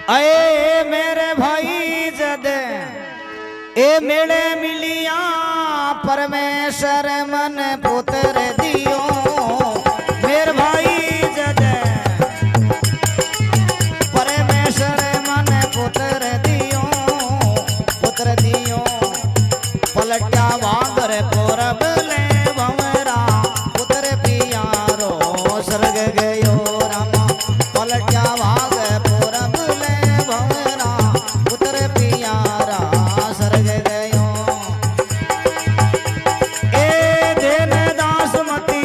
अये मेरे भाई जद ए मेले मिलिया परमेश्वर मन पुत्र दियो मेरे भाई जद परमेश्वर मन पुत्र दियो पलटा वागर पूरब ले भंवरा पुत्र पियारो स्वर्ग गयो रामा पलटा वागर पूरब ले भंवरा पुत्र पियारा स्वर्ग गयो ए देन दासमती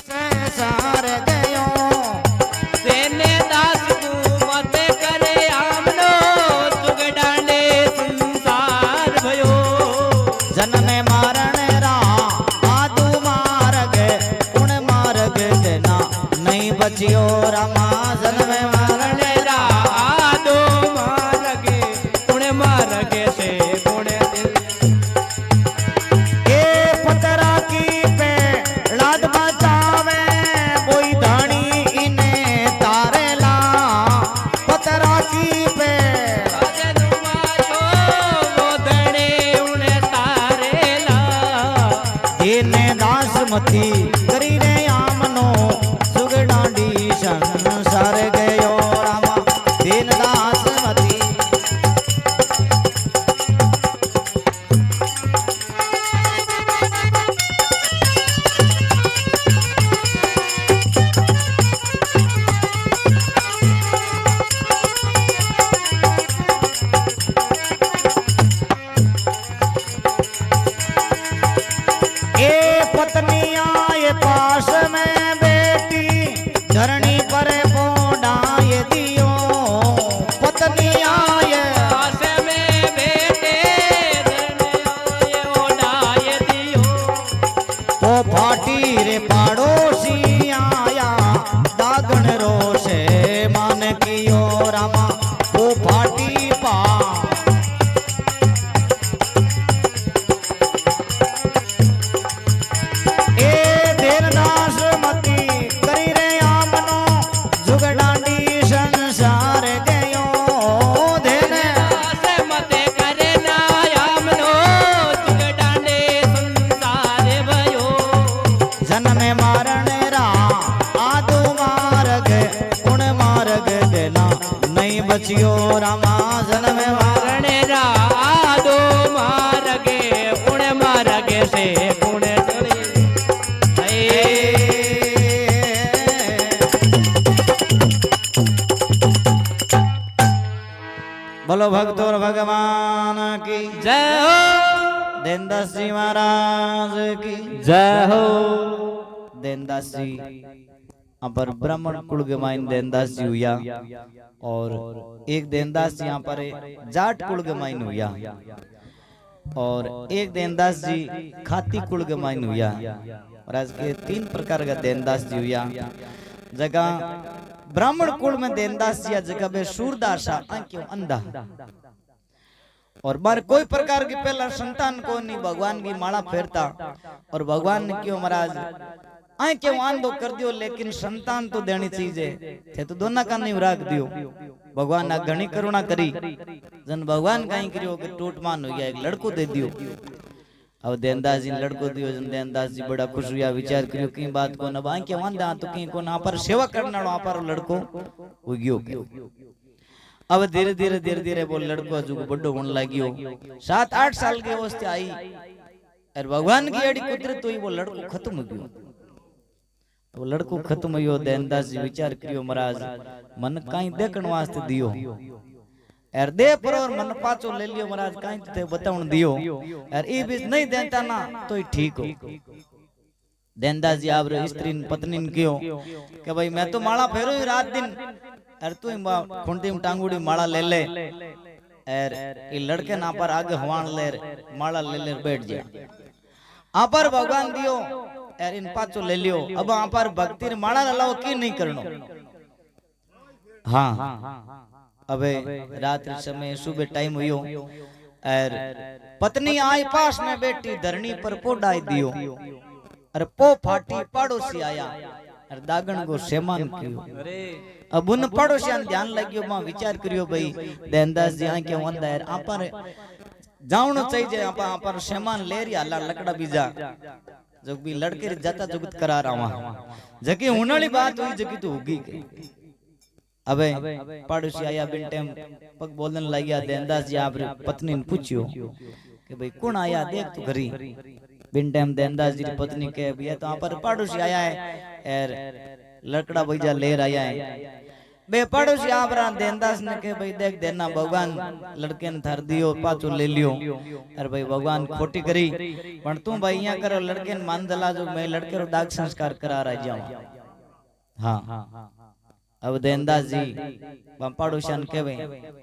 संसार गयो देने दास तू मत करे आमनो सुगडांडे संसार भयो जन्म मारण रा आदू मार्ग उन मार्ग देना नहीं बचियो रामा जन्म मारण रा आदो मारगे पुणे मारगे से पुणे ए पतरा की पे लाद बचावे बोई धानी इने तारेला पतरा की पे देने दासमती करीने आमनो सुगडांडी संसार गयो रामा दीन दासमती ए पत्नी आए पास में बेटी धरणी पर पोडाए दियो पत्नी आए पास में बेटे धरने ओडाए दियो ओ फाटी रे पाड़ोसी आया दागण रोसे मान कियो रामा ओ फाटी पा संसार गयो देन मत करे ना आमनो सुगडांडे संसार भयो जन्म मारण रा आदो मार्ग उन मार्ग देना नहीं बचियो रामा जन्म मारण मारणे रा आदो मारगे पुणे मारगे से पुणे चली बोलो भक्तों और भगवान की जय हो देनदास जी महाराज की जय हो देनदास जी पर ब्राह्मण कुल के माइन देनदास जी हुआ और एक देनदास यहाँ पर जाट कुल के माइन हुआ और एक देनदास जी खाती कुल के माइन हुआ और आज के 3 प्रकार का देनदास जी हुआ जगह ब्राह्मण कुल में देनदास जी जगह बे सूरदासा क्यों अंधा और बार कोई प्रकार की पहला संतान को नहीं भगवान की माला फेरता और भगवान ने क्यों महाराज आए क्यों आंदो कर दियो लेकिन संतान तो देनी चाहिए थे तो दोनों का नहीं राख दियो भगवान ने घनी करुणा करी जन भगवान कहीं करियो कि टूट मान हो गया एक लड़को दे दियो अब देनदास जी लड़को दियो जन देनदास जी बड़ा खुश हुआ विचार करियो की बात को न आंखे वांदा तो की को ना पर सेवा करना आ पर लड़को उग्यो अब धीरे धीरे धीरे धीरे वो लड़को जो बड़ो होने लगियो 7-8 साल की अवस्था आई और भगवान की एडी कुदरत हुई वो लड़को खत्म हो गयो वो लड़को खत्म हुयो देनदास जी विचार करियो महाराज मन काई देखण वास्ते दियो यार दे पर और मन पाचो ले लियो महाराज काई ते बताउन दियो यार ई बीच नहीं देता ना तो ही ठीक हो देनदास जी आप स्त्री पत्नी ने कहो कि भाई मैं तो माला फेरो ही रात दिन यार तू खुंटी में टांगुड़ी माला ले ले यार ये लड़के ना पर आगे हवान ले माला ले बैठ जा आ पर भगवान दियो यार इन पाचो ले लियो अब आ पर भक्ति रे माला लाओ की नहीं करनो हाँ अबे रात समय सुबह टाइम हुयो और पत्नी आई पास में बैठी धरनी पर पोडाई दियो अरे पो फाटी पड़ोसी आया अरे दागण को सेमान कियो अरे अब उन पड़ोसियान ध्यान लाग्यो मां विचार करियो भाई देनदास जी आके वंदा है आपर जावणो चाहिए आपर सेमान ले रिया ला लकड़ा बीजा जो भी लड़के जाता जुगत करा रहा जकी उनाली बात हुई जकी तो होगी के अबे पड़ोसी आया बिन टाइम पग बोलने लग गया देनदास जी आप पत्नी ने पूछियो कि भाई कौन आया देख तू घरी बिन टाइम देनदास जी की पत्नी के भैया तो पर पड़ोसी आया है और लकड़ा भैया ले आया है बे पड़ोसी आप देनदास ने के भाई देख देना भगवान लड़के ने धर दियो पाछो ले लियो अरे भाई भगवान खोटी करी पण तू भाई यहाँ करो लड़के ने मान दला जो मैं लड़के रो दाग संस्कार करा रहा जाऊं हाँ अब देनदास जी पड़ोसियान कहवे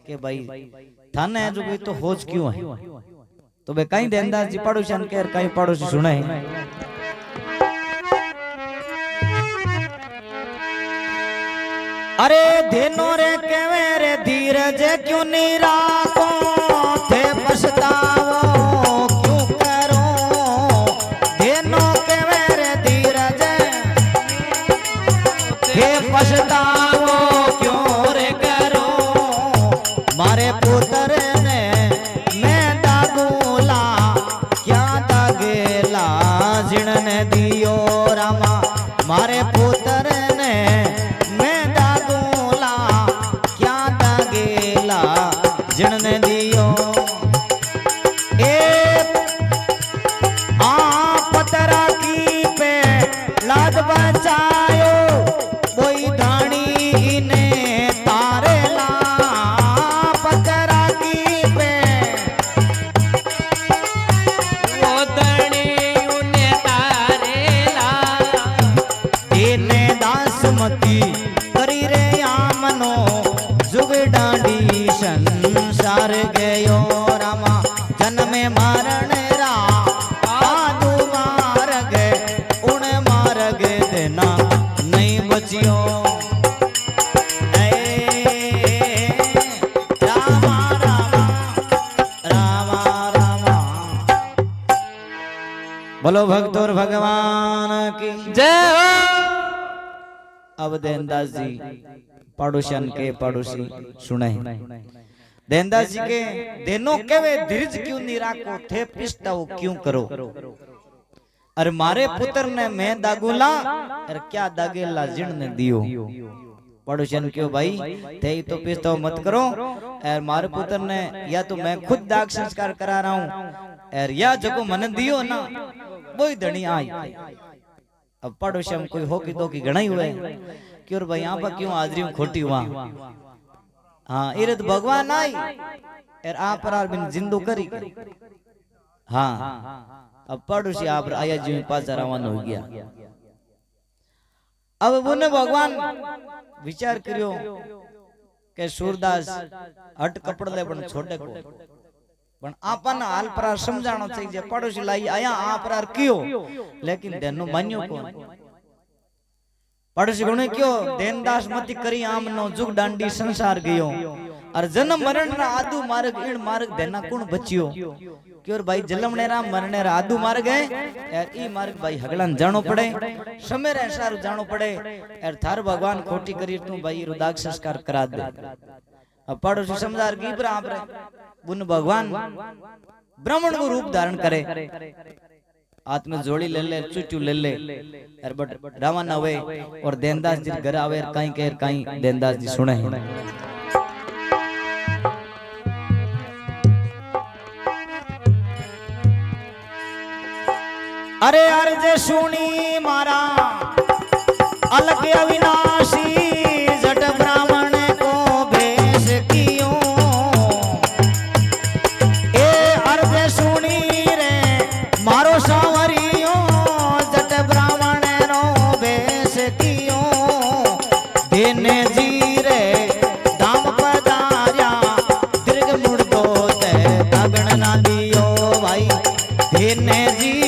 के भाई थाने जो भी तो होज क्यों है तो बे कहीं देनदास जी पड़ोसियान कह कहीं पड़ोसी सुने अरे देनो रे केवे रे धीरज क्यों नहीं राखो थे पछतावो क्यों करो देनो केवे रे धीरज थे पछतावो क्यों रे करो मारे पुत्र ने मैं दागूला क्या दागेला जिणने दियो रामा मारे पुत्र ने जिणने दियो ए पतरा की पे लाद बचायो कोई धानी ने तारे ला पतरा की पे वो धनी उन्हें तारे ला इने दासमती करी रे आमनो जुग डांडी संसार गयो रामा जन्मे मारण रा आदू मार गए उन मार गए देना नहीं बचियो रामा रामा रामा रामा बोलो भक्तोर भगवान की जय हो अब देनदास जी पड़ोसियन के पड़ोसी सुने देनदास जी के देनो केवे धीरज क्यों नहीं राखो थे पिस्ताओ क्यों करो अरे मारे पुत्र ने मैं दागूला अरे क्या दागेला जिण ने दियो पड़ोसियन क्यों भाई थे तो पिस्ताओ मत करो और मारे पुत्र ने या तो मैं खुद दाग संस्कार करा रहा हूं और या जो मन दियो ना वही धनी आई अब पड़ोसियन कोई हो की तो की गणाई हुए क्यों भाई यहाँ पर क्यों हाजरी में खोटी हुआ हाँ इरद भगवान आई और आप पर बिन जिंदो करी हाँ अब पड़ोसी आप आया जी में पास रवाना हो गया अब उन्हें भगवान विचार करियो के सूरदास हट कपड़ ले पण छोटे को पण आपन हाल पर समझाणो चाहिए पड़ोसी लाई आया आप पर कियो लेकिन देनो मान्यो को पड़ोसी गुणे क्यों देनदास मती करी आम नो जुग डांडी संसार गयो और जन्म मरण रा आदू मार्ग इन मार्ग देना कौन बचियो क्यों भाई जलमने रा मरने रा आदू मार्ग है यार ई मार्ग भाई हगलन जानो पड़े समय रे सारू जानो पड़े यार थार भगवान खोटी करी तू भाई रुदाक संस्कार करा दे अब पड़ोसी समझदार की पर आप रे बुन भगवान ब्राह्मण को रूप धारण करे हाथ में जोड़ी ले ले चुचू ले ले यार बट रवाना हुए और देनदास जी घर आवे कहीं कह कहीं देनदास जी सुने अरे अर्ज सुनी मारा अलग अविनाशी जट ब्राह्मण को भेष कियो ए अर्ज सुनी रे मारो सावरियो जट ब्राह्मण रो भेष कियो देने जी रे दाम पधार्या दीर्घ मुड़दो ते तगण ना दियो भाई देने जी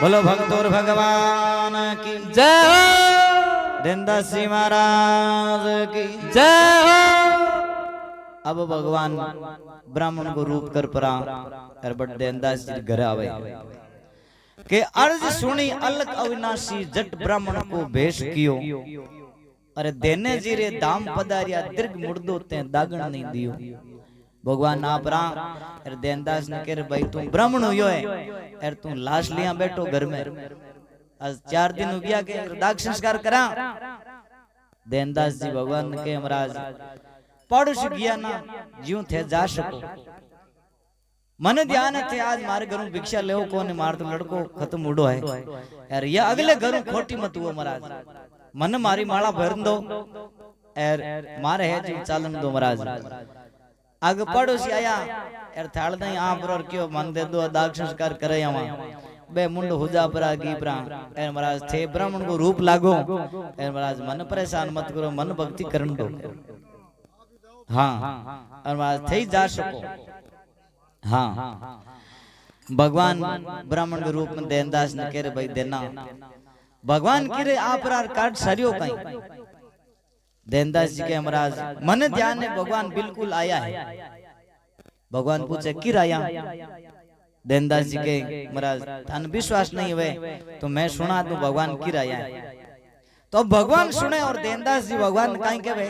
बोलो भक्तोर भगवान की जय हो देनदास जी महाराज की जय हो। अब भगवान ब्राह्मण को रूप कर परा और बट देनदास जी घर आवे के अर्ज सुनी अलग अविनाशी जट ब्राह्मण को भेष कियो अरे देने जी रे दाम पधारिया दीर्घ मुर्दो ते दागण नहीं दियो भगवान आप रा अरे देनदास ने कह भाई तू ब्राह्मण हुयो है अरे तू लाश लिया बैठो घर में आज 4 दिन हो गया के दाग संस्कार करा देनदास जी भगवान के महाराज पड़ोस गया ना ज्यों थे जा सको मन ध्यान थे आज मारे घरों भिक्षा लेवो कोने मार तो लड़को खत्म उड़ो है यार ये अगले घरों खोटी मत हुआ महाराज मन मारी माला भर दो यार मारे है जी चालन दो महाराज आगे पड़ोसी आया यार थाल नहीं आप और क्यों मन दे दो दाग संस्कार करे यहाँ बे मुंड हुजा परा की परा यार महाराज थे ब्राह्मण को रूप लागो यार महाराज मन परेशान मत करो मन भक्ति करन दो हाँ और महाराज थे जा सको हाँ भगवान ब्राह्मण के रूप में देनदास ने कह रहे भाई देना भगवान किरे आप काट सरियो कहीं देनदास जी के महाराज मन ध्यान ने भगवान बिल्कुल आया है भगवान पूछे किर आया देनदास जी के महाराज थान विश्वास नहीं हुए तो मैं सुना दूं भगवान किर आया है तो भगवान सुने और देनदास जी भगवान कहीं के वे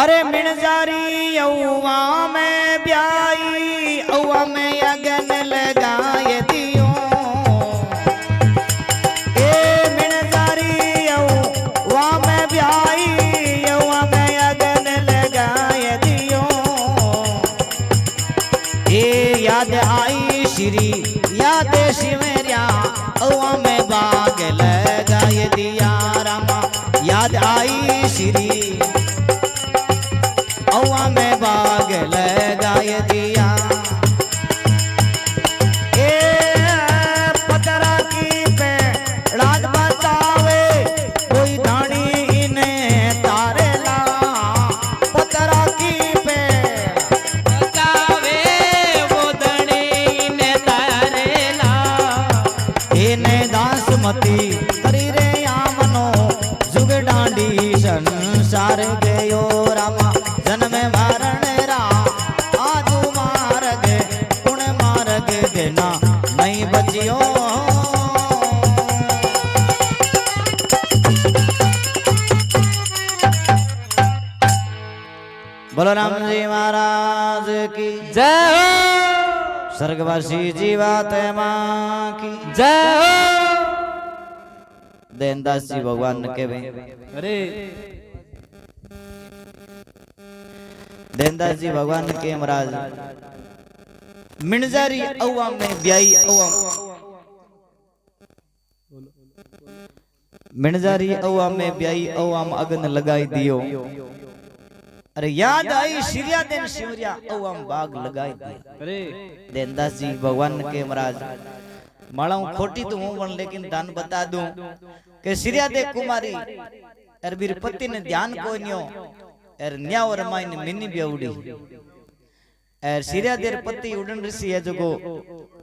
अरे मिणजारी औवा में ब्याई औवा में अगन लगाए दियो ए मिणजारी औवा में ब्याई औवा में अगन लगाए दियो ए याद आई श्री याद शिवरिया औवा में बाग लगाए दिया रामा याद आई श्री औवा में बाग लगाए दिया ए पतरा की पे राज बचावे कोई धानी इन्हें तारेला पतरा की पे बचावे वो धनी इन्हें तारेला इन्हें दासमती करी रे आमनो जुग डांडी संसार गयो रामा जन्म मारण रा आजू मार्ग पुण्य मार्ग देना नहीं बचियो बोलो राम जी महाराज की जय हो स्वर्गवासी जीवात्मा की जय हो। देनदास जी भगवान ने कहे अरे देनदास जी भगवान के महाराज मिणजारी औवा में ब्याई औवा मिणजारी औवा में ब्याई औवा में अगन लगाई दियो अरे याद आई शिरिया देन शिवरिया औवा में बाग लगाई दिया अरे देनदास जी भगवान के महाराज माला हूं खोटी तो हूं लेकिन दान बता दूं कि शिरिया दे कुमारी अरबीर पति ने ध्यान को नियो एर न्या और माइन मिनी बेउडी एर सिरिया देर पति उड़न ऋषि है जो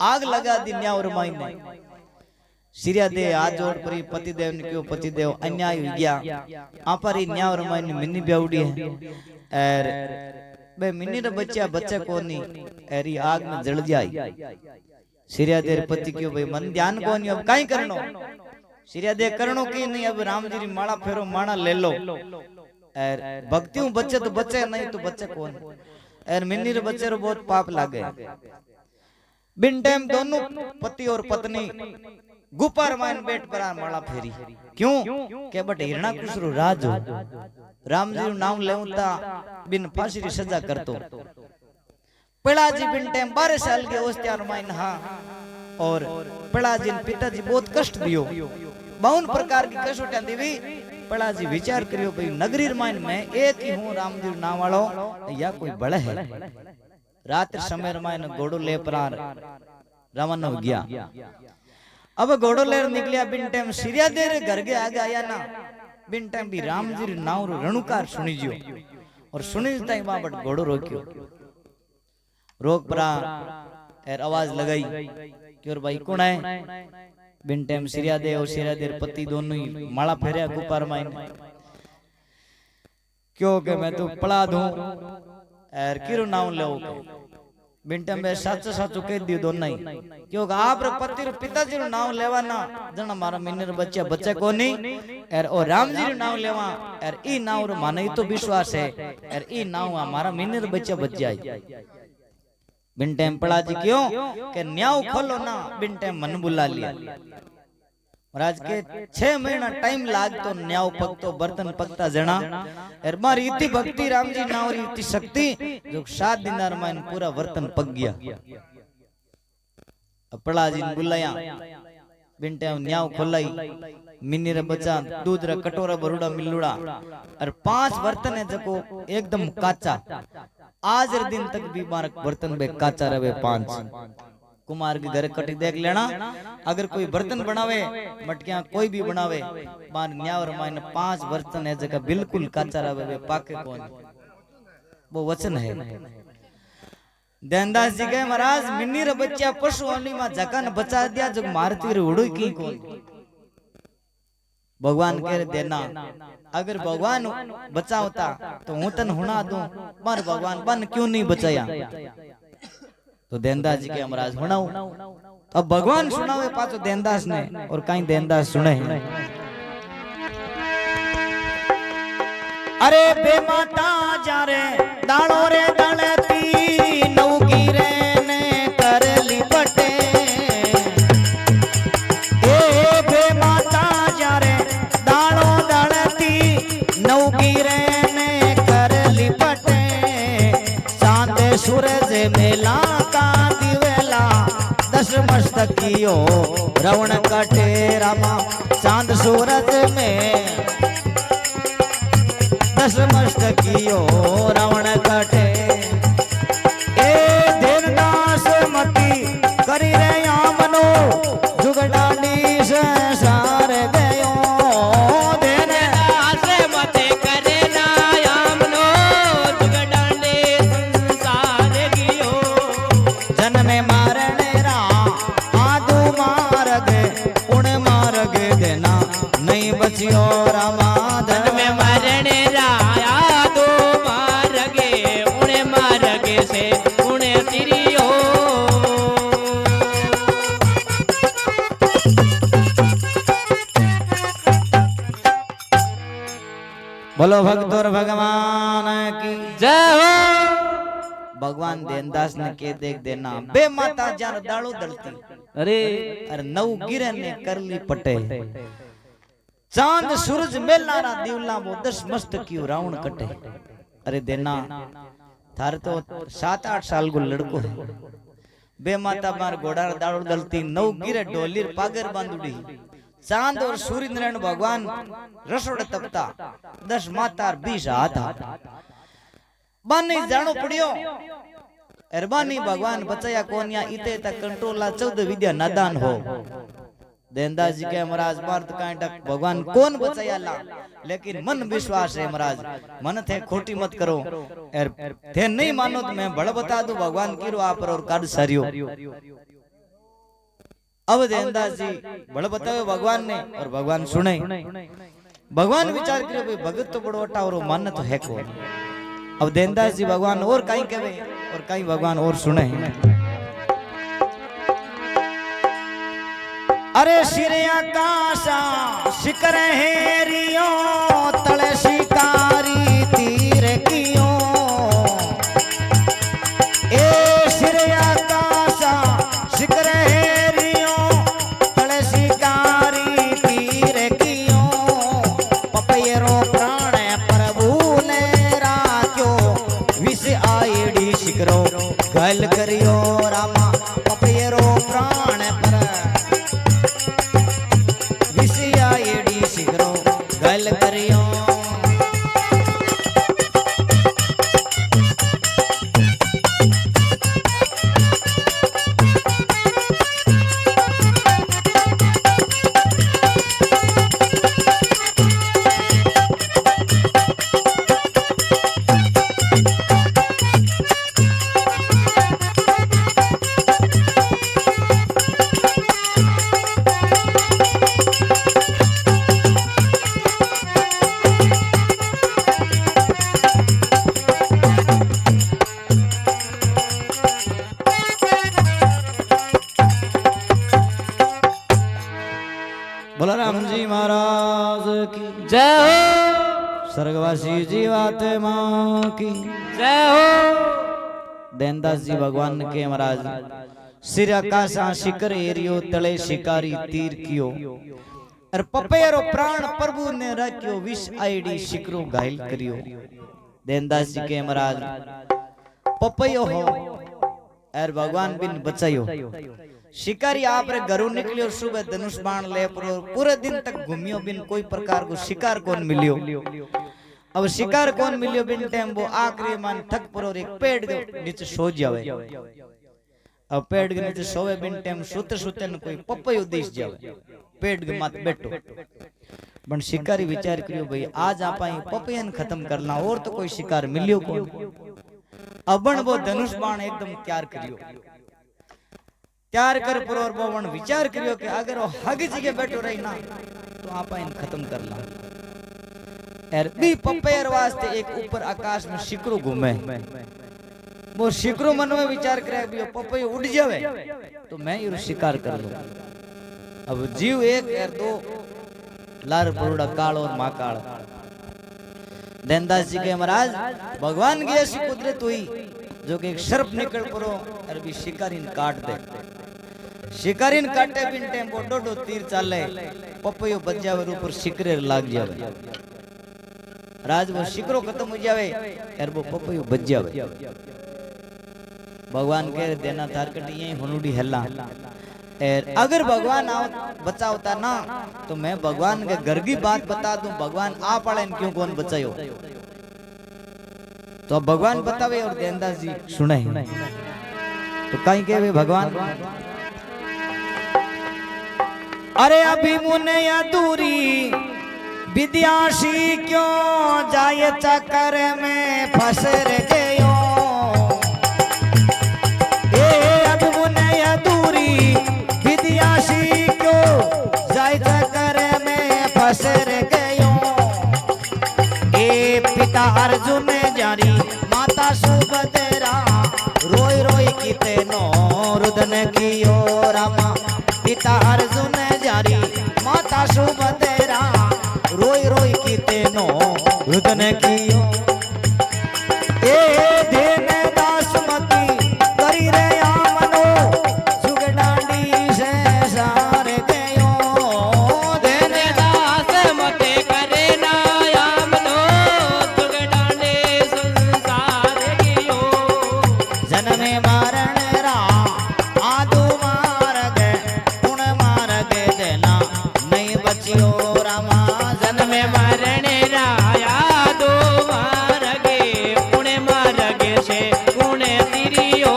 आग लगा दी न्या और माइन ने सिरिया दे हाथ जोड़ परी पति देव ने क्यों पति देव अन्याय हो गया आपरी न्या और माइन मिनी बेउडी है एर बे मिनी रे बच्चा कोनी एरी आग में जल जाई सिरिया देर पति क्यों भाई मन ध्यान कोनी अब काई करनो सिरिया दे करनो की नहीं अब राम जी री माला फेरो माना ले लो भक्ति हूँ बच्चे तो बच्चे नहीं तो बच्चे कौन एर मिन्नी रे बच्चे रो बहुत पाप लागे बिन टाइम दोनों पति और पत्नी गुपर मान बैठ पर माला फेरी क्यों के बट हिरणा कुसरो राज हो राम जी नाम लेउता बिन फांसी री सजा करतो पिलाजी बिन टाइम 12 साल के ओस्त्यार माइन हां और पिलाजी ने पिताजी बहुत कष्ट दियो 52 प्रकार की कसोटियां देवी पिलाजी विचार करियो भाई नगरी माइन में एक ही हूं रामदेव नाम वालो या कोई बड़े है रात्रि समय माइन घोड़ो ले प्रार रवाना हो गया अब घोड़ो ले निकलिया बिन टाइम सिरिया देर घर के आगे आया ना बिन टाइम भी राम जी नाम रो रणुकार सुनी जियो और सुनी ताई वहां बट घोड़ो रोक्यो रोक परा एर आवाज लगाई कि और भाई कौन है। बिन टाइम सिरिया दे और सिरिया दे पति दोनों ही माला फेरिया गुपार माइन क्यों के मैं तो पड़ा दूं एर किरो नाम ले बिन टाइम में साचो साचो कह दियो दोनों ही क्यों आप पति रो पिताजी रो नाम लेवा ना जना मारा मिनर बच्चा बच्चा कोनी एर ओ राम जी रो नाम लेवा एर ई नाम रो माने तो विश्वास है एर ई नाम हमारा मिनर बच्चा बच जाए। बिन टाइम पड़ा जी क्यों के न्याव खोलो ना बिन टाइम मन बुला लिया महाराज के 6 महीना टाइम लाग तो न्याव पकतो बर्तन पकता जना एर मारी इतनी भक्ति राम जी ना और इतनी शक्ति जो 7 दिनार में पूरा बर्तन पक गया। पड़ा जी बुलाया बिन टाइम न्याव खोलाई मिनी रे बच्चा दूध रे कटोरा बरुड़ा मिलुड़ा और 5 बर्तन है जको एकदम काचा आज दिन तक भी मार बर्तन बे काचा रहे 5 कुमार के घर कटी देख लेना अगर कोई बर्तन बनावे मटकियां कोई भी बनावे मार न्यावर मायने 5 बर्तन है जगह बिल्कुल काचा रहे पाके कौन वो वचन है। देनदास जी के महाराज मिन्नी रे बच्चा पशु वाली मां जकन बचा दिया जो मारती रे उड़ो की कौन भगवान कह देना अगर भगवान बचावता तो हूं तन हुना दूं पर भगवान बन क्यों नहीं बचाया। तो देनदास जी के महाराज हुनाऊ अब भगवान सुनावे पाछो देनदास ने और कहीं देनदास सुने अरे बेमाता जा रे दाड़ो रे दलती नौकी रे ने कर ली पटे ए बेमाता जा रे दाड़ो दलती नौकी रे ने कर ली पटे चांद सूरज मेला का दिवेला 10 मस्तकियो रावण कटे रामा चांद सूरज में 10 मस्तकियो रावण कटे ए देनदास मती करी रे आमनो जुगडानी संसार गयो देनदास मते करे ना आमनो जुगडानी संसार गयो जन्मे मारने रा आदू मारग उण मारग देना नहीं बचियो रामा धन में मरने राया दो मारगे उन्हें मारगे से उन्हें तिरियो बोलो भक्तोर भगवान की जय हो। भगवान देनदास ने के देख देना बे माता जान दाड़ो दलती अरे अरे नौ गिरे ने कर ली पटे चांद सूरज मेलारा दिवला वो 10 मस्तकियो रावण कटे। अरे देना थार तो 7-8 साल को लड़को है बे माता मार घोड़ा दाड़ो दलती 9 गिरे डोलीर पागर बांधुड़ी चांद और सूर्य नारायण भगवान रसोड़ तपता 10 माता 20 हाथ बानी जानो पड़ियो अरबानी भगवान बचाया कोनिया इते तक कंट्रोला 14 विद्या नादान हो। देनदास जी के महाराज मार्त कांटक भगवान कौन बचाया ला लेकिन मन विश्वास है महाराज मन थे खोटी मत करो एर थे नहीं मानो तो मैं बड़ बता दूं भगवान की रो आप और काट सारियो। अब देनदास जी बड़ बताओ भगवान ने और भगवान सुने भगवान विचार करे भाई भगत तो बड़ो अटा और मन तो है को। अब देनदास जी भगवान और कहीं कहे और कहीं भगवान और सुने अरे सिरे आकाशा शिकर हेरियो तले शिकारी तीर कियो ए सिरे आकाशा शिकर हेरियो तले शिकारी तीर कियो पपयरो प्राण प्रभु ने राख्यो विष आईडी शिकरो गल करियो रामा पपयरो प्राण पर विषया एडी शिकरो गल करियो। स्वर्गवासी जीवात्मा की जय हो। देनदास जी भगवान के महाराज सिर आकाशा शिखर एरियो तले शिकारी तीर कियो और पपेरो प्राण प्रभु ने रखियो विष आईडी शिकरो घायल करियो। देनदास जी के महाराज पपयो हो और भगवान बिन बचायो। शिकारी आप रे घरों निकलियो सुबह धनुष बाण ले पूरे दिन तक घूमियो बिन कोई प्रकार को शिकार कौन मिलियो। अब शिकार कौन मिलियो बिन टाइम वो आखिरी मान थक पर एक पेड़ के नीचे सो जावे। अब पेड़ के नीचे सोवे बिन टाइम सुते सुते न कोई पपयो दिस जावे पेड़ के माथ बैठो। बन शिकारी विचार करियो भाई आज आप पपयन खत्म करना और तो कोई शिकार मिलियो कौन। अबन वो धनुष बाण एकदम तैयार करियो। तैयार कर पर और वो विचार करियो कि अगर वो हग जगह बैठो रही ना तो आप इन खत्म कर ला। बी पपेर वास्ते एक ऊपर आकाश में शिकरो घूमे। वो शिकरो मन में विचार करे भी पपई उड़ जावे तो मैं ये शिकार कर लूं। अब जीव एक और दो लार परोड़ा काल और महाकाल। देनदास जी के महाराज भगवान की ऐसी कुदरत हुई जो कि एक सर्प निकल पड़ो और भी शिकारीन काट दे। शिकारीन काटे बिन टाइम वो डोडो तीर चाले पपयो बच जावे ऊपर शिकरे लाग जावे। राज वो शिकरो खत्म हो जावे और वो पपयो बच जावे। भगवान कह देना थार कटी यही हुनुडी हल्ला और अगर भगवान बचावता ना तो मैं भगवान के घर की बात बता दूं। भगवान आप वाले क्यों कौन बचायो तो अब भगवान बतावे और देनदास जी सुने तो कहीं के भगवान अरे अभी मुने अधूरी विद्यासी क्यों जाए चक्कर में फंस गयो। अभी मुने अधूरी विद्यासी क्यों जाए चक्कर में फंस गयो। पिता अर्जुन जारी माता सुभद्रा रोई रोई किते नो रुदन कियो रामा। पिता अर्जुन जारी माता सुभद्रा रोई रोई किते नो रुदन कियो। देन दास मती करी रे आमनो सुग डांडी से सार गयो। देन दास मते करे ना आमनो सुग डांडे संसार गयो। जन्मे मारण रा आदो मार्ग पुण मार्ग देना नहीं बचियो रामा। जन्मे मरण राया दो मार्गे पुणे मार्गे से पुणे तिरियो।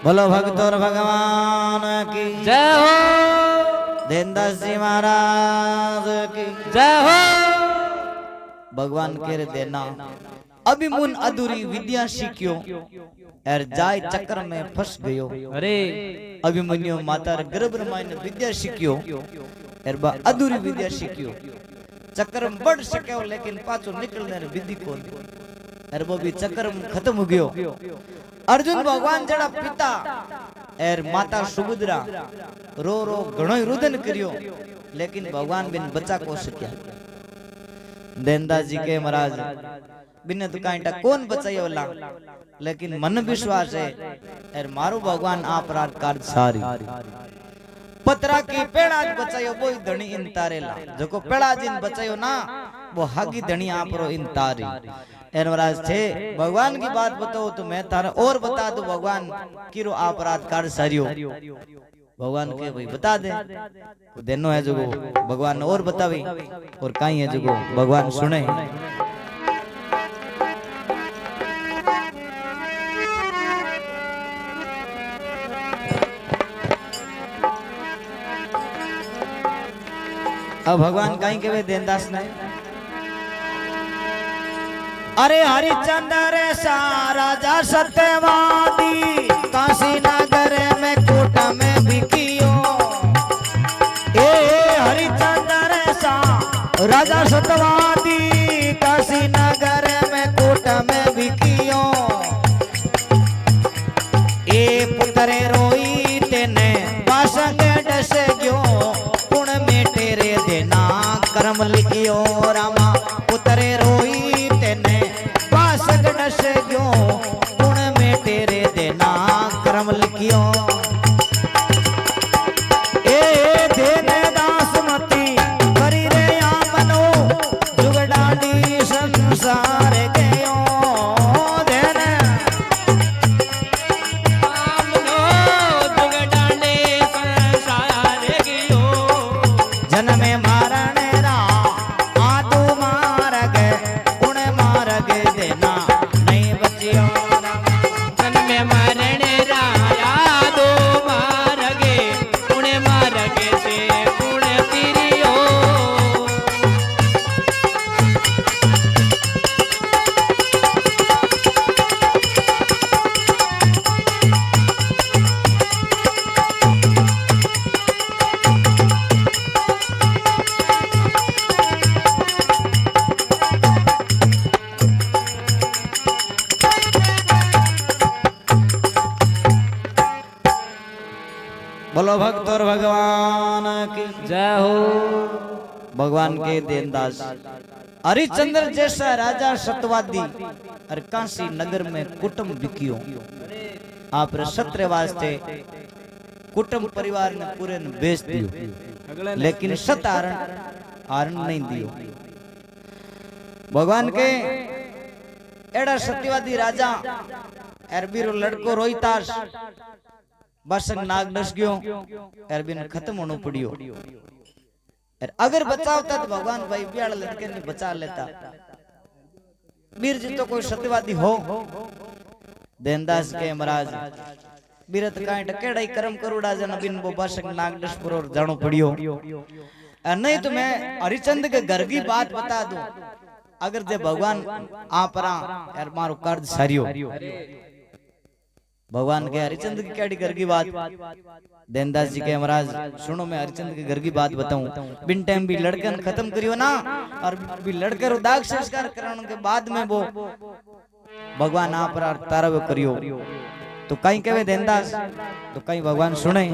बोलो भक्त और भगवान की जय हो। देनदास जी महाराज की जय हो। भगवान कह देना अभी मुन अधूरी विद्या सीखियो और जाय चक्र में फंस गयो। अरे अभिमन्यु माता गर्भ मायने विद्या सीखियो और बा अधूरी विद्या सीखियो चक्र में बढ़ सके लेकिन पाछो निकलने विधि कौन और वो भी चक्र में खत्म हो गयो। अर्जुन भगवान जड़ा पिता और माता सुभद्रा रो रो घणो रुदन करियो लेकिन भगवान बिन बचा को सकिया। देनदास जी के महाराज बिन तो कांटा कौन बचायो ला लेकिन मन विश्वास है और मारो भगवान आप रात कार्य सारी। पतरा की पेड़ा बचायो वो धनी इन तारे ला जो पेड़ा जिन बचायो ना वो हागी धनी आप रो इन तारी। महाराज थे भगवान की बात बताओ तो मैं तारा और बता दू भगवान किरो आप रात कार्य सारियो। भगवान के भाई बता दे तो देनो है जो भगवान और बतावे और कहीं है जो भगवान सुने। अब भगवान कहीं के वे देनदास ने अरे हरिचंद्र सा राजा सत्यवादी काशी नगर में कोट में बिकियो। हरिचंद्र सा राजा सत्यवादी काशी नगर में कोट में बिकियो। पुत्र रोई तेने कर्म लिखियो रामा उतरे रोई तेने बासक डस गयो गुण में तेरे देना कर्म लिखियो ए देने दासमती करी रे या मनो जुगडाडी संसार गयो देने आमनो जुगडाने संसार गयो जन्मे मारण रा आदू मारग गुण मारग देना नहीं बचियो जन्मे मरण राया दो मारगे पुणे मारगे से पुणे तिरियो बोलो भक्त और भगवान की जय हो भगवान के देनदास हरिचंद्र जैसा राजा सतवादी और काशी नगर में कुटुंब बिकियो आप सत्र वास्ते कुटुंब परिवार ने पूरे ने बेच दियो लेकिन सत आरण नहीं दियो भगवान के एड़ा सत्यवादी राजा अरबीरो लड़को रोहितास बसंग नाग डस गयो अरबीन खत्म होनो पड़ियो अगर बचावता तो भगवान भाई ब्याल लड़के ने बचा लेता बीर जी तो कोई सत्यवादी हो देनदास के महाराज बीरत काई टकेड़ा कर्म करूड़ा जन बिन वो बसंग नाग डस पर जानो पड़ियो नहीं तो मैं हरिचंद के घर की बात बता दूं अगर जे भगवान आपरा यार मारो कर्ज सारियो भगवान के हरिचंद की कैडी घर की बात देनदास जी के महाराज सुनो मैं हरिचंद के घर की बात बताऊं बिन टाइम भी लड़कन खत्म करियो ना और भी लड़कर दाग संस्कार कराने के बाद में वो भगवान आप पर तारा करियो तो कहीं कहे देनदास तो कहीं भगवान सुने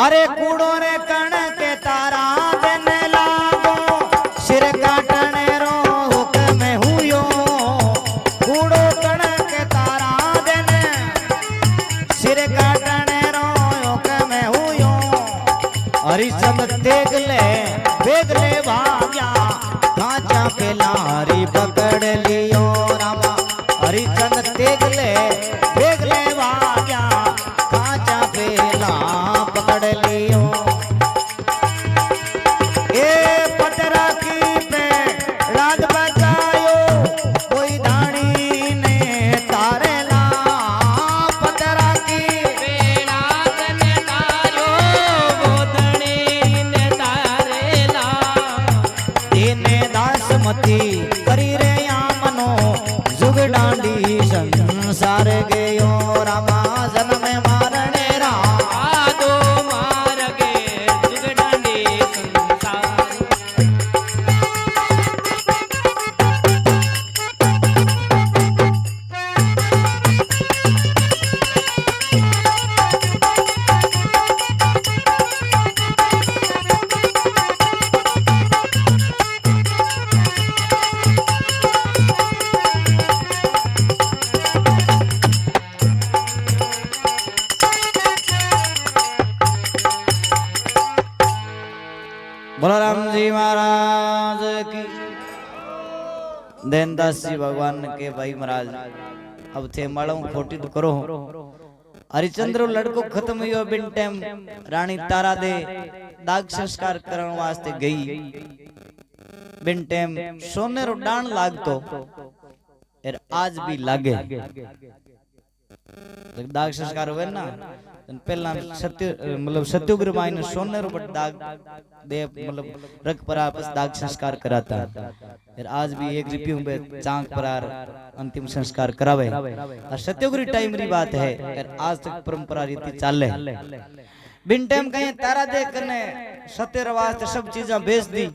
अरे कूड़ो रे कण के तारा देने लागो सिर काटने रो हुक्म हुयो कूड़ो कण के तारा देने सिर काटने रो हुक्म हुयो हरिचंद तेग ले भाग्या कांचा के लारी पकड़ लियो रामा हरिचंद तेग ले भाग्या कांचा पे ला पकड़ लियो ए पटरा की पे राग बजायो कोई धानी ने तारे ला पटरा की बेड़ा ने तारो गोदड़ी ने तारेला तेने दासमती करी रे या मनो जुग डांडी संसार गयो रामा जन्म मारणे रा आदो मारगे जुगडाने संसार बोलो राम जी महाराज की देनदास जी भगवान के भाई महाराज अब थे मालूम खोटी तो करो हरिचंद्र लड़को खत्म हुई बिन टाइम रानी तारा दे दाग संस्कार करने वास्ते गई बिन टाइम सोने रो डाण लागतो और आज भी लागे दाग संस्कार हुए ना पहला सत्य मतलब सत्युग्र मायने सोने रो दाग दे मतलब रख पर आपस दाग संस्कार कराता और आज भी एक रिप्यू में चांग पर अंतिम संस्कार करावे और सत्युग्र टाइम री बात है और आज तक परंपरा रीति चाले बिन टाइम कहीं तारा देख करने सत्य रवाज सब चीजें बेच दी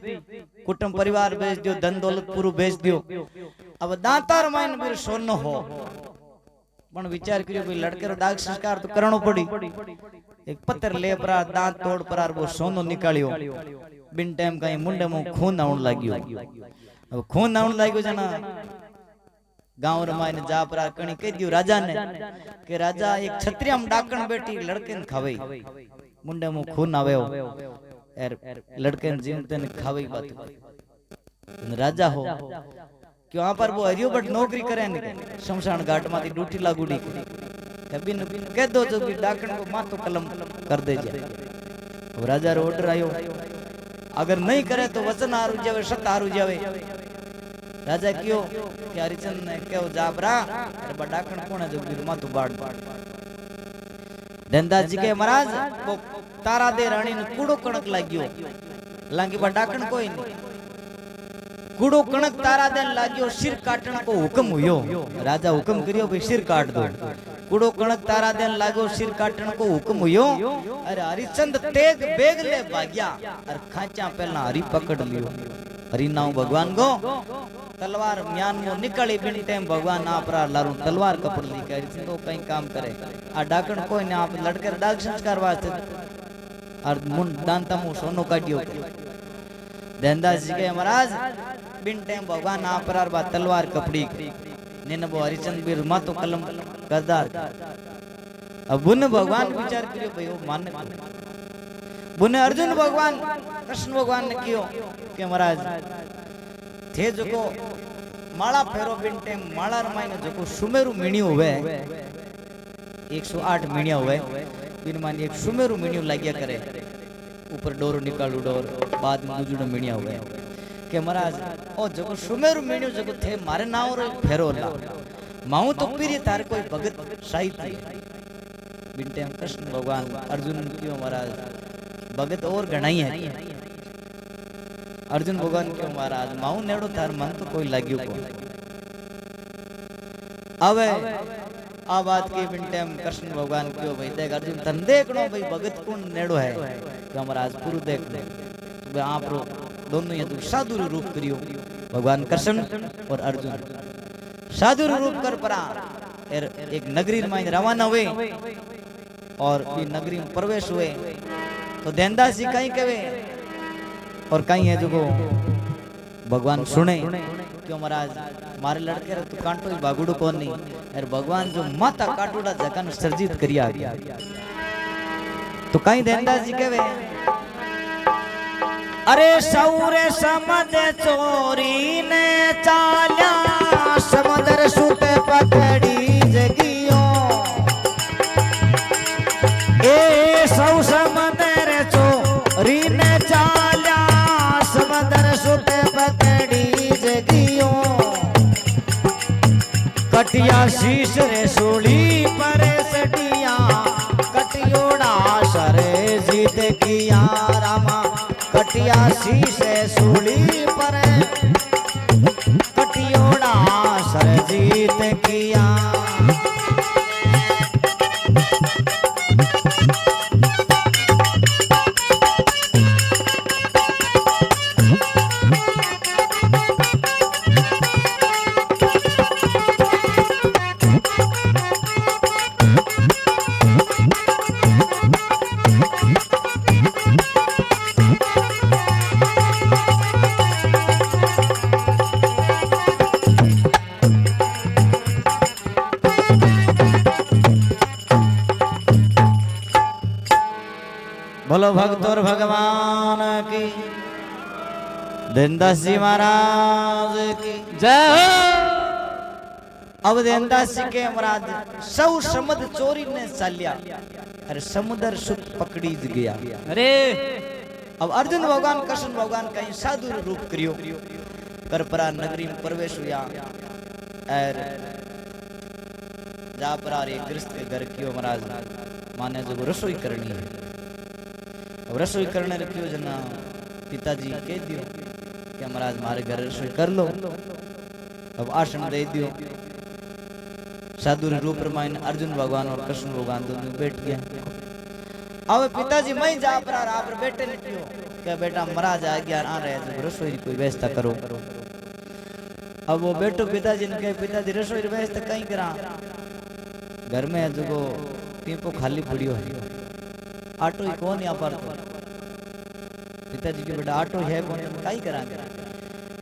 कुटुंब परिवार बेच दियो धन दौलत पूरू बेच दियो अब दातार मायने मेरे सोनो हो पण विचार करियो भाई लड़के रो दाग संस्कार तो करनो पड़ी। एक पत्थर ले परा दांत तोड़ परार वो सोनो निकालियो बिन टाइम कहीं मुंडे में खून आउण लाग्यो। अब खून आउण लाग्यो जना गांव रमाने जा परार कणी कह दियो राजा ने कि राजा एक छत्रिया में डाकण बेटी लड़के ने खावे मुंडे में खून आवे यार लड़के ने जीवते ने खावे बात राजा हो क्यों वहां पर वो हरियो बट नौकरी करे ने शमशान घाट माथी डूटी लागुडी कभी न कह दो जो भी डाकण को माथो कलम कर दे जा। अब राजा रो ऑर्डर आयो अगर नहीं करे तो वचन हारू जावे सत्य हारू जावे। राजा क्यों कि हरिचंद ने कहो जाबरा अरे बा डाकण कोण है जो भी माथो बाड़ देनदास जी के महाराज वो तारा दे रानी ने कूड़ो कणक लाग्यो लांगी बा डाकण कोई नहीं कूड़ो कणक तारा देन लाग्यो सिर काटण को हुक्म हुयो। राजा हुक्म करियो भाई सिर काट दो कूड़ो कणक तारा देन लाग्यो सिर काटण को हुक्म हुयो। अरे हरिचंद तेज बेग ले भाग्या और खाचा पहला हरि पकड़ लियो। हरि नाम भगवान गो तलवार म्यान मो निकली बिन टाइम भगवान आप लारू तलवार कपड़ ली के हरिचंद तो कहीं काम करे आ डाकण कोई ने आप लड़के डाक संस्कार वास्ते और मुंड दांता मु सोनो काटियो। देनदास जी के महाराज बिन टाइम भगवान आप बा तलवार कपड़ी ने वो हरिचंद बीर मातो कलम करदार। अब बुन भगवान विचार करियो भाई वो मान बुने अर्जुन भगवान कृष्ण भगवान ने कियो के महाराज थे जो माला फेरो बिन टाइम माला रमाईने जो सुमेरु मीणियो हुए 108 मीणिया हुए बिन मान एक सुमेरु मीणियो लाग्या करे ऊपर डोरो निकालू डोर बाद में दूजड़ो मीणिया हुए के महाराज ओ जो सुमेरु मीणियो जो थे मारे नाव रो फेरो ला माऊ तो पीरी तार कोई भगत साहित्य बिन टाइम कृष्ण भगवान अर्जुन क्यों महाराज भगत और गणाई है अर्जुन भगवान क्यों महाराज माऊ नेड़ो थार मन तो कोई लाग्यो को अबे आ बात की बिन टाइम कृष्ण भगवान क्यों भाई देख अर्जुन तन देखनो भाई भगत कौन नेड़ो है तो महाराज पूरा देख ले तो आप रो दोनों ये साधु रूप करियो भगवान कृष्ण और अर्जुन साधु रूप कर परा एक नगरी में रवाना हुए और ये नगरी में प्रवेश हुए तो देनदास जी कहीं कहे और कहीं है जो भगवान सुने क्यों महाराज मारे लड़के रे तो कांटो ही बागुड़ो कौन नहीं यार भगवान जो माता काटूड़ा जगन सर्जित करिया गया तो कहीं देनदास जी कहे अरे सौरे समदे चोरी ने चाल्या समुद्र सुते पकड़ी जगियो ए सौ समदर चोरी ने चाल्या समुद्र सुते पकड़ी जगियो कटिया शीश रे सोली पर सटिया कटियोड़ा सरे जीत किया रामा कटिया शीशे सूली पर कटियोड़ा सर जीत किया बोलो भक्त और भगवान की देनदास जी महाराज की जय हो। अब देनदास जी के महाराज सौ समद चोरी ने चालिया अरे समुद्र सुत पकड़ी गया। अरे अब अर्जुन भगवान कृष्ण भगवान कहीं साधु रूप करियो करपरा नगरी में प्रवेश हुआ और जा पर एक गृहस्थ के घर कियो महाराज माने जो रसोई करनी है अब रसोई करने रखियो जना पिताजी कह दियो कि महाराज मारे घर रसोई कर लो अब आसन दे दियो साधु रूप रामायण अर्जुन भगवान और कृष्ण भगवान दोनों बैठ गया। अब पिताजी मैं जा पर आप बेटे ने क्यों क्या बेटा महाराज आ गया आ रहे तो रसोई की कोई व्यवस्था करो। अब वो बेटो पिताजी ने कहे पिताजी रसोई व्यवस्था कहीं करा घर में जो पीपो खाली पड़ियो है, आटो ही कौन यहाँ पर तो पिताजी के बेटा आटो है कौन, काई करांगे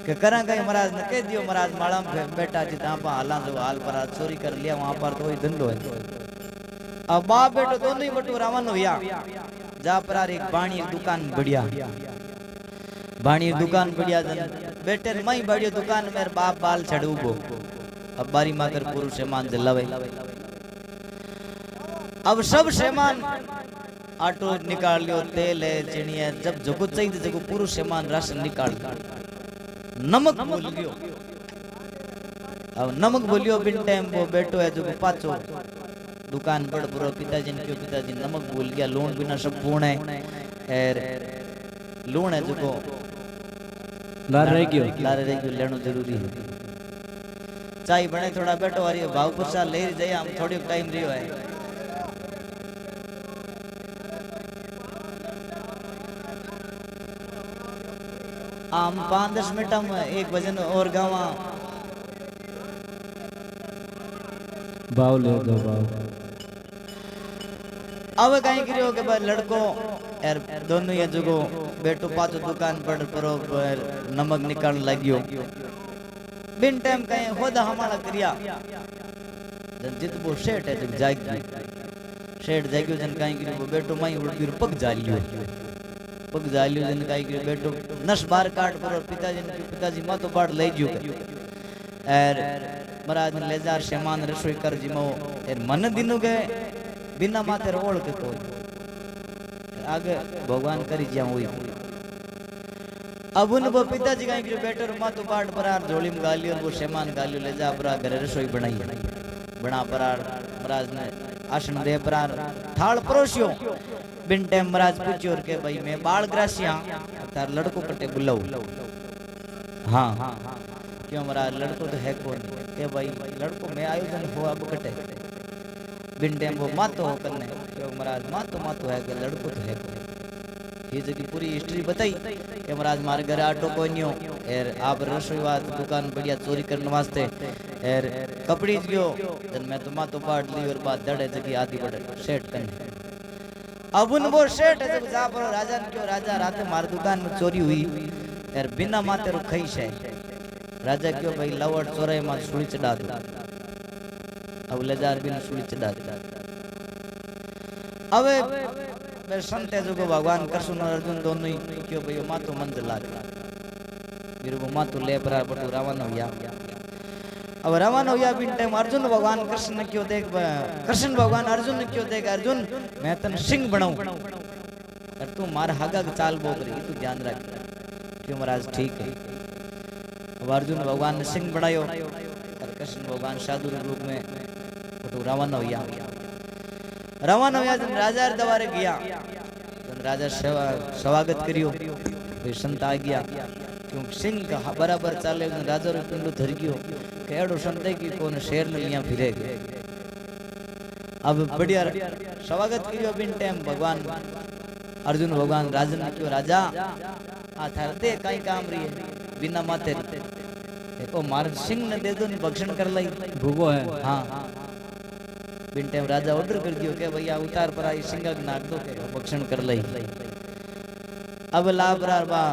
के करा कहीं महाराज ने कह दियो महाराज माला में बेटा जी ता हाला जो हाल पर चोरी कर लिया वहां पर तो ही धंधो है। अब बाप बेटो दोनों ही बटू रावण हुआ जा पर एक बाणी एक दुकान बढ़िया, बाणी एक दुकान बढ़िया बेटे मई बढ़िया दुकान में बाप बाल छड़ू गो अब बारी माकर पुरुष सामान जलावे। अब सब सामान आटो निकाल लियो, तेल है चीनी है, जब जो चाहिए जगो पुरुष सामान राशन निकाल लियो। नमक भूल गयो, अब नमक भूलियो बिन टाइम वो बेटो है जो पाचो दुकान पर पूरा पिताजी ने क्यों पिताजी नमक भूल गया, लूण बिना सब पूर्ण है और लूण है जो लार रह गयो लेनो जरूरी है। चाय बने थोड़ा बैठो अरे भाव पुरसा ले जाए हम थोड़ी टाइम रियो है। आम 5-10 मिनट में एक भजन और गावा भाव ले दो भाव। अब कहीं करियो के बाद लड़को यार दोनों ये जगो बेटो पाचो दुकान पर नमक निकाल लगियो बिन टाइम कहीं होदा हमारा क्रिया जन जित वो सेठ है जब जागी सेठ जागियो जन कहीं करियो वो बेटो माई उड़ पग जालियो जन कहीं करियो बेटो नस बार काट पर पिताजी मां तो बाड़ ले जियो और महाराज ने ले जार सामान रसोई कर जिमो और मन दिनु गए बिना माथे रोल के कोई आगे भगवान करी ज्या हुई। अब उन वो पिताजी कहीं करियो बेटो मां तो बाड़ परार झोली में गालियो वो सामान गालियो ले जा परा घर रसोई बनाई बना परार महाराज ने आसन दे परार थाल परोसियो बिन टाइम महाराज पूछियो के भाई मैं बाल ग्रासिया तार लड़को कटे बुलाऊ। हाँ क्यों महाराज लड़को तो है कौन के भाई लड़को मैं आयोजन हो अब कटे बिन टाइम वो मातो हो करने क्यों महाराज मातो है कि लड़को तो है कौन। ये जगह पूरी हिस्ट्री बताई कि महाराज मारे घर आटो कोई नहीं हो और आप रसोई वात दुकान बढ़िया चोरी करने वास्ते और कपड़ी गयो जन मैं तो मातो पाट ली और बात दड़े जगह आदि बढ़े सेट करने। अब उन वो सेठ है जब जा पर राजा ने क्यों राजा रात मार दुकान में चोरी हुई और बिना माते रो खई है राजा क्यों भाई लवड़ चोरे मां सुली चढ़ा दो। अब लेजार बिन सुली चढ़ा दे। अब मैं संत है जो भगवान कृष्ण और अर्जुन दोनों ही क्यों भाई मातो मंजिल लाग मेरे को मातो ले पर बटू रावण हो गया। अब रावण हो गया बिन टाइम अर्जुन भगवान कृष्ण ने क्यों देख कृष्ण भगवान अर्जुन ने क्यों देख अर्जुन मैं तन सिंह बनाऊं और तू मार हागा चाल बोल रही तू ध्यान रख क्यों महाराज ठीक है। अब अर्जुन भगवान ने सिंह बनायो और कृष्ण भगवान साधु रूप में बटू रावण हो गया। रावण हो गया जब राजा दरबारे गया जब राजा स्वागत करियो भाई संत आ गया क्योंकि सिंह का बराबर चाले राजा रो पिंडो धर गयो केड़ो संत की कोन शेर ने लिया फिरे गए। अब बढ़िया स्वागत करियो बिन टाइम भगवान अर्जुन भगवान राजन ने क्यों राजा आ थरते काई काम रही है बिना माथे देखो मार सिंह ने दे दो ने भक्षण कर लई भूगो है। हाँ बिन टाइम राजा ऑर्डर कर दियो के भैया उतार पर आई सिंह नाक दो के भक्षण कर लई। अब लाभरार बा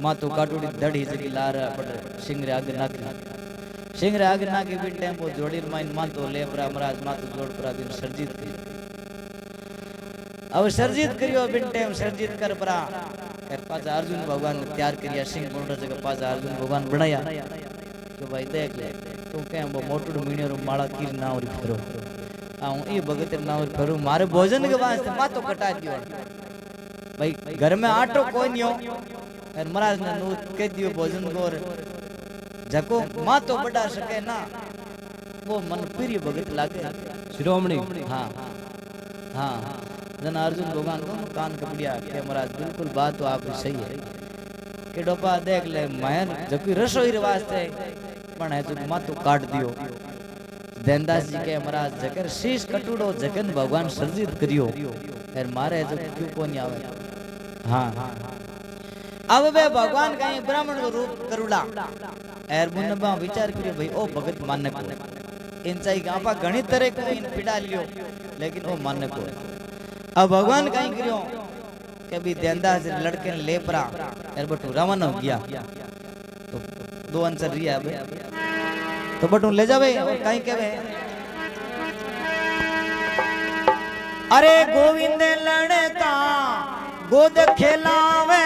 मातो काटुड़ी दड़ी जगी लार पड़ सिंह रे आगे नाकी सिंह रे आगे नाकी बिन टाइम वो जोड़ी माइन मातो लेपरा महाराज मातो जोड़ परा बिन सर्जित की। अब सर्जित करियो बिन टाइम सर्जित कर परा कर पाजा अर्जुन भगवान ने तैयार करिया सिंह बोंडा जगह पाजा अर्जुन भगवान बनाया तो भाई देख ले तू के वो मोटू मीणेरो माला कीर ना और फेरो आऊं ई भगत ना और फेरो मारे भोजन के वास्ते मातो कटा दियो भाई घर में आटो कोई नहीं हो और महाराज ने नूत कह दियो भोजन को जको मां तो बढ़ा सके ना वो मन प्रिय भगत लागे शिरोमणि। हाँ हाँ जन अर्जुन भगवान दोनों कान कपड़िया के महाराज बिल्कुल बात तो आप सही है कि डोपा देख ले मैं जको रसोई रे वास्ते पण है जो मां तो काट दियो। देनदास जी के महाराज जकर शीश कटूड़ो जगन भगवान सर्जित करियो और मारे जो क्यों कोनी आवे। हाँ अब वे भगवान का ब्राह्मण को रूप करुड़ा एर मुन्नबा विचार करियो भाई ओ भगत माने को इन चाहिए कि आपा घणी तरह को इन पिड़ा लियो लेकिन वो मन को अब भगवान कहीं करियो कि भी देंदास लड़के ने लेपरा यार बटू रवाना हो गया तो दो आंसर रिया अब तो बटू ले जावे और कहीं कहवे अरे गोविंद लड़का गोद खेलावे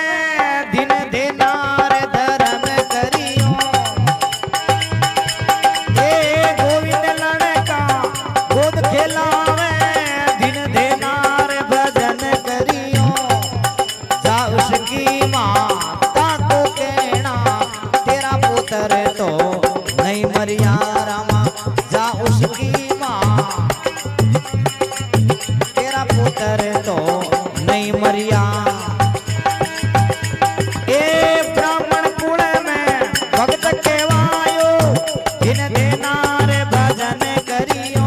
दिन देनार धर्म करियो ए गोविंद लड़का गोद खेलावे दिन देनार भजन करियो जा उसकी माता को कहना तेरा पुत्र तो नहीं मरिया रामा जा उसकी माँ पुत्र तो नहीं मरिया ए ब्राह्मण कुल में भक्त केवायो जिन देनार भजन करियो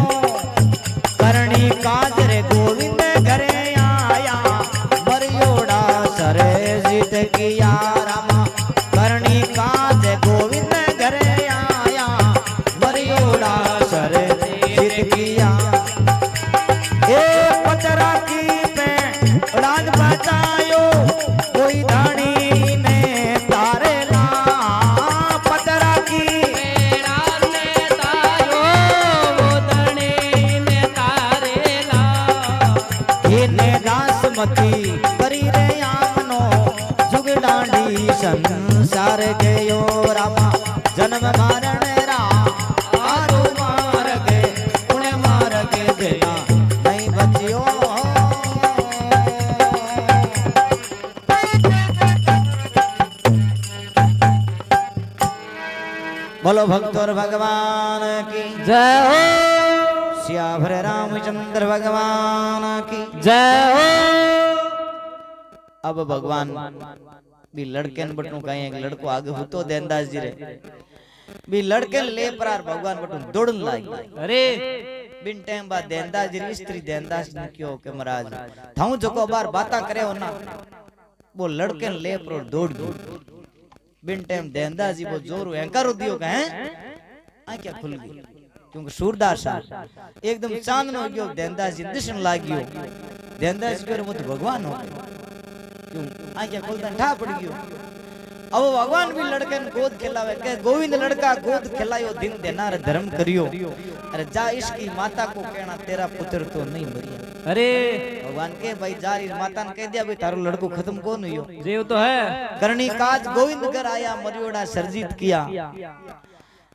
करणी काज रे गोविंद घरे आया मरियोड़ा सरे जीत किया रामा करणी काज गोविंद घरे आया मरियोड़ा सरे जीत किया पतरा की पे राज बचायो कोई धानी ने तारे ला पतरा की राज ने तारो वो धनी ने तारे ला इने दासमती करी रे आमनो जुग डांडी संसार गयो रामा जन्म मारण रा आरो मार के उन्हें मार के देना नहीं बचियो बोलो भक्तों भगवान की जय हो श्याभर रामचंद्र भगवान की जय हो अब भगवान भी लड़के न बटू कहीं एक लड़को आगे हुतो देनदास जी रे भी लड़के ले परार भगवान बटू दौड़न लागी अरे बिन टाइम बाद देनदास जी स्त्री देनदास ने क्यों के महाराज थाऊ जको बार बाता करे हो ना वो लड़के न ले पर दौड़ गई बिन टाइम देनदास जी वो जोर एंकर दियो का है आंखें खुल गई क्योंकि सूरदास एकदम चांदनो हो गयो देनदास जी दिशन लागियो देनदास जी वो तो भगवान हो क्यों आंखें खुलता ठा पड़ गयो अब भगवान भी लड़के ने गोद खिलावे के गोविंद लड़का गोद खिलायो दिन देनार धर्म करियो अरे जा इसकी माता को कहना तेरा पुत्र तो नहीं मरिया अरे भगवान के भाई जारी माता ने कह दिया भाई तारो लड़को खत्म कौन हुयो जीव तो है करनी काज गोविंद घर आया मरियोड़ा सर्जित किया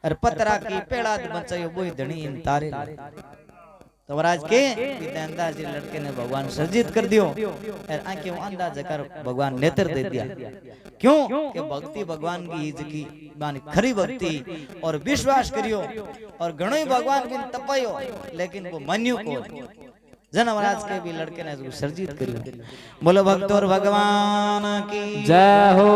अरे पतरा की पेड़ा बचायो बोई धनी इन तारे तो महाराज के अंदाज लड़के ने भगवान सर्जित कर दियो और आंखें अंदाज कर भगवान नेत्र दे दिया क्यों कि भक्ति भगवान की हिज की माने खरी भक्ति और विश्वास करियो और घणो ही भगवान बिन तपायो लेकिन वो मन्यु को जन महाराज के भी लड़के ने सर्जित करियो बोलो भक्त और भगवान की जय हो।